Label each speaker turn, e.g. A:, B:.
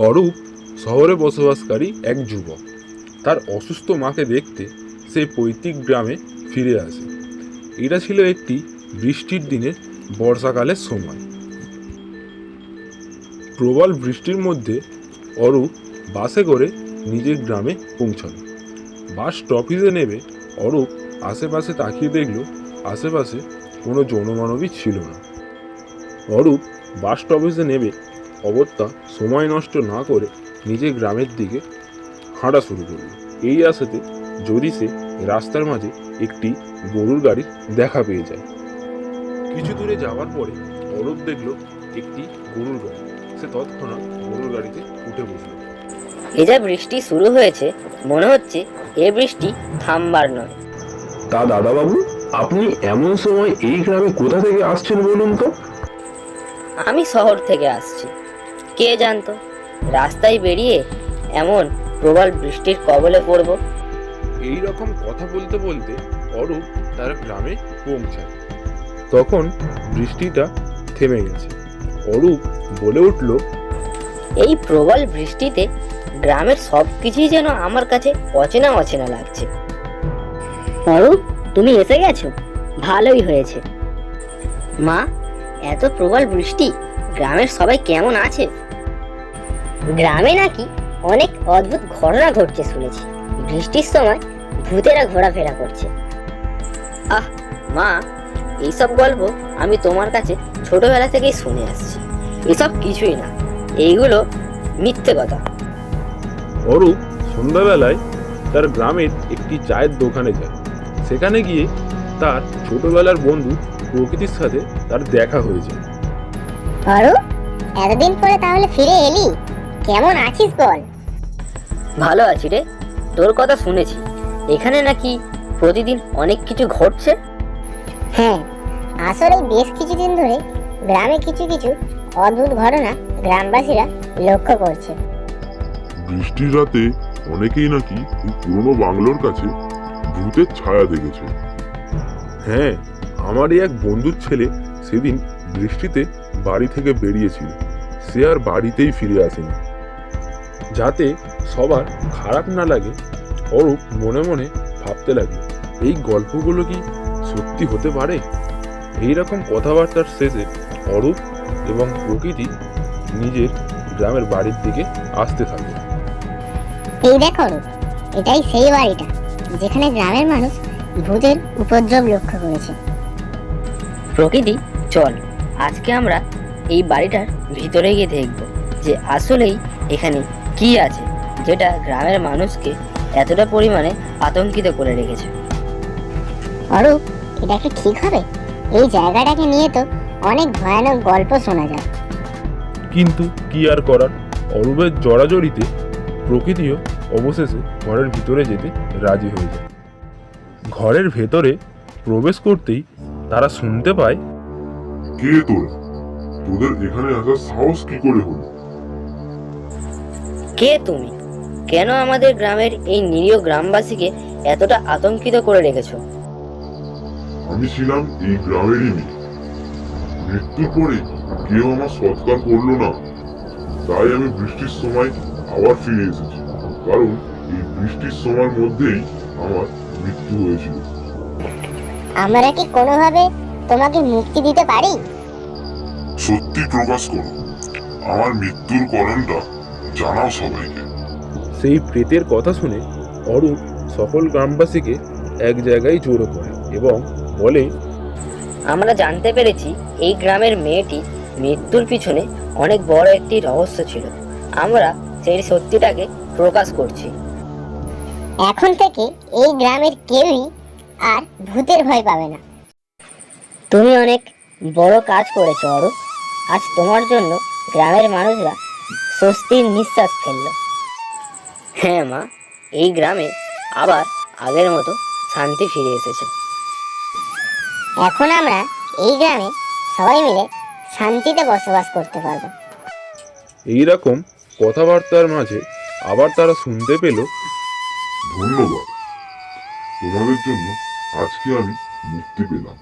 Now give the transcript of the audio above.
A: অরূপ শহরে বসবাসকারী এক যুবক। তার অসুস্থ মাকে দেখতে সে পৈতৃক গ্রামে ফিরে আসে। এটা ছিল একটি বৃষ্টির দিনের বর্ষাকালের সময়। প্রবল বৃষ্টির মধ্যে অরূপ বাসে করে নিজের গ্রামে পৌঁছাল। বাস স্টপেজে নেমে অরূপ আশেপাশে তাকিয়ে দেখল আশেপাশে কোনো জনমানবই ছিল না। অরূপ বাস স্টপেজে নেমে অগত্যা সময় নষ্ট না করে নিজের গ্রামের দিকে হাঁটা শুরু করল। এই আশাতে যদি সে রাস্তার মাঝে একটি গরুর গাড়ির দেখা পেয়ে যায়। কিছু দূরে যাওয়ার পরে অরূপ দেখল একটি গরুর গাড়ি। সে তৎক্ষণাৎ গরুর গাড়িতে উঠে বসল।
B: এই যা বৃষ্টি শুরু হয়েছে, মনে হচ্ছে এ বৃষ্টি থামবার নয়।
C: তা দাদাবাবু, আপনি এমন সময় এই গ্রামে কোথা থেকে আসছেন বলুন তো?
B: আমি শহর থেকে আসছি। কে জানতো রাস্তায় বেরিয়ে এমন প্রবল বৃষ্টির কবলে পড়ব।
A: এই রকম কথা বলতে বলতে অরূপ তার গ্রামে পৌঁছায়। তখন বৃষ্টিটা থেমে গেছে। অরূপ বলে উঠল,
B: এই প্রবল বৃষ্টিতে গ্রামের সবকিছুই যেন আমার কাছে অচেনা অচেনা লাগছে। অরূপ, তুমি এসে গেছো, ভালোই হয়েছে। মা, এত প্রবল বৃষ্টি, গ্রামের সবাই কেমন আছে? গ্রামে নাকি অনেক অদ্ভুত ঘটনা ঘটছে শুনেছি। বৃষ্টির সময় ভূতেরা ঘোরাফেরা করছে। আহ মা, এইসব গল্প আমি তোমার কাছে ছোটবেলা থেকেই শুনে আসছি। এসব কিছুই না, এইগুলো মিথ্যে কথা।
A: অরূপ সন্ধ্যাবেলায় তার গ্রামের একটি চায়ের দোকানে যায়। সেখানে গিয়ে তার ছোটবেলার বন্ধু প্রকৃতির সাথে তার দেখা হয়ে যায়।
D: অরূপ, এতদিন পরে তাহলে ফিরে এলি, কেমন আছিস বল?
B: ভালো আছি রে, তোর কথা শুনেছি এখানে নাকি প্রতিদিন অনেক কিছু ঘটছে।
D: হ্যাঁ, আসলে বেশ কিছুদিন ধরে গ্রামে কিছু কিছু অদ্ভুত ঘটনা গ্রামবাসীরা লক্ষ্য করছে।
E: বৃষ্টির রাতে অনেকেই নাকি এই পুরনো বাংলোর কাছে ভূতের ছায়া দেখেছে।
A: হ্যাঁ, আমারই এক বন্ধুর ছেলে সেদিন বৃষ্টিতে বাড়ি থেকে বেরিয়েছিল। সে আর বাড়িতেই ফিরে আসেনি। যাতে সবার খারাপ না লাগে, অরূপ মনে মনে ভাবতে লাগলো, এই গল্পগুলো কি সত্যি হতে পারে? এইরকম কথাবার্তার শেষে অরূপ এবং প্রকৃতি নিজের গ্রামের বাড়ির দিকে আসতে থাকে।
D: এই দেখো অরূপ, এটাই সেই বাড়িটা যেখানে গ্রামের মানুষ ভূতের উপদ্রব লক্ষ্য করেছে।
B: প্রকৃতি, চল আজকে আমরা এই বাড়িটার ভিতরে গিয়ে দেখব যে আসলেই এখানে কি আছে যেটা গ্রামের মানুষকে এতটা পরিমাণে আতঙ্কিত করে রেখেছে।
D: অরূপ, এটা কি ঠিক হবে? এই জায়গাটাকে নিয়ে তো অনেক ভয়ানক গল্প শোনা যায়।
A: কিন্তু কি আর করার, অরূপের জড়াজড়িতে প্রকৃতিও অবশেষে ঘরের ভিতরে যেতে রাজি হয়ে যায়। ঘরের ভেতরে প্রবেশ করতেই তারা শুনতে পায়,
E: কে তোরা? তোদের এখানে আসার সাহস কি করে হলো?
B: কে তুমি? কেন আমাদের গ্রামের এই নিরীহ গ্রামবাসীকে এতটা আতঙ্কিত করে রেখেছো?
E: আমি ছিলাম এই গ্রামেরই মেয়ে। মৃত্যুর পরে কেউ আমার সৎকার করলো না, তাই আমি বৃষ্টির সময় আবার ফিরে এসেছি। কারণ এই বৃষ্টির সময়ের মধ্যেই আমার মৃত্যু হয়েছিল।
D: আমরা কি কোনোভাবে তোমাকে মুক্তি দিতে পারি?
E: সত্যি প্রকাশ করো, আমার মৃত্যুর কারণটা জানাও সবাইকে।
A: সেই প্রেতের কথা শুনে অরূপ সকল গ্রামবাসীকে এক জায়গায় জড়ো করে এবং বলে,
B: আমরা জানতে পেরেছি এই গ্রামের মেয়েটি মৃত্যুর পিছনে অনেক বড় একটি রহস্য ছিল। আমরা সেই সত্যিটাকে প্রকাশ করছি।
D: এখন থেকে এই গ্রামের কেউই আর ভূতের ভয় পাবে না।
B: তুমি অনেক বড় কাজ করেছো অরূপ। আজ তোমার জন্য গ্রামের মানুষরা স্বস্তির নিঃশ্বাস ফেলল। হ্যাঁ মা, এই গ্রামে আবার আগের মতো শান্তি ফিরে এসেছে।
D: এখন আমরা এই গ্রামে সবাই মিলে শান্তিতে বসবাস করতে পারবো।
A: এইরকম কথাবার্তার মাঝে আবার তারা শুনতে পেল,
E: ধন্যবাদ, তোমাদের জন্য আজকে আমি মুক্তি পেলাম।